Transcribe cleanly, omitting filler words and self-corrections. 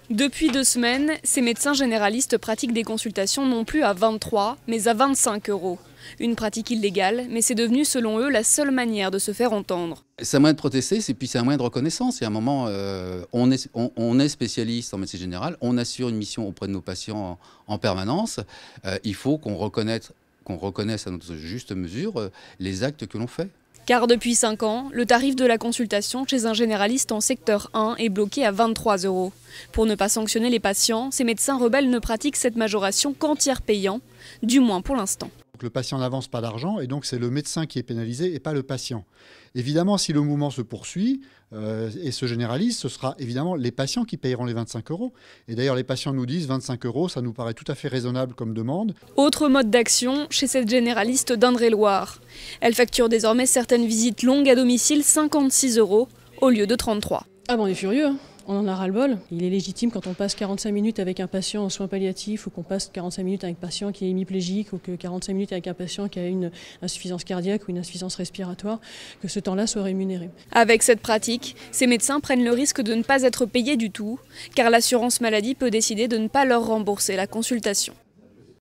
Depuis 2 semaines, ces médecins généralistes pratiquent des consultations non plus à 23, mais à 25 €. Une pratique illégale, mais c'est devenu selon eux la seule manière de se faire entendre. C'est un moyen de protester, puis c'est un moyen de reconnaissance. Il y a un moment, on est spécialiste en médecine générale, on assure une mission auprès de nos patients en permanence. Il faut qu'on reconnaisse à notre juste mesure les actes que l'on fait. Car depuis 5 ans, le tarif de la consultation chez un généraliste en secteur 1 est bloqué à 23 €. Pour ne pas sanctionner les patients, ces médecins rebelles ne pratiquent cette majoration qu'en tiers payant, du moins pour l'instant. Le patient n'avance pas d'argent et donc c'est le médecin qui est pénalisé et pas le patient. Évidemment, si le mouvement se poursuit et se généralise, ce sera évidemment les patients qui payeront les 25 €. Et d'ailleurs, les patients nous disent 25 €, ça nous paraît tout à fait raisonnable comme demande. Autre mode d'action chez cette généraliste d'Indre-et-Loire. Elle facture désormais certaines visites longues à domicile 56 € au lieu de 33. Ah ben on est furieux, hein. On en a ras-le-bol. Il est légitime quand on passe 45 minutes avec un patient en soins palliatifs ou qu'on passe 45 minutes avec un patient qui est hémiplégique ou que 45 minutes avec un patient qui a une insuffisance cardiaque ou une insuffisance respiratoire, que ce temps-là soit rémunéré. Avec cette pratique, ces médecins prennent le risque de ne pas être payés du tout, car l'assurance maladie peut décider de ne pas leur rembourser la consultation.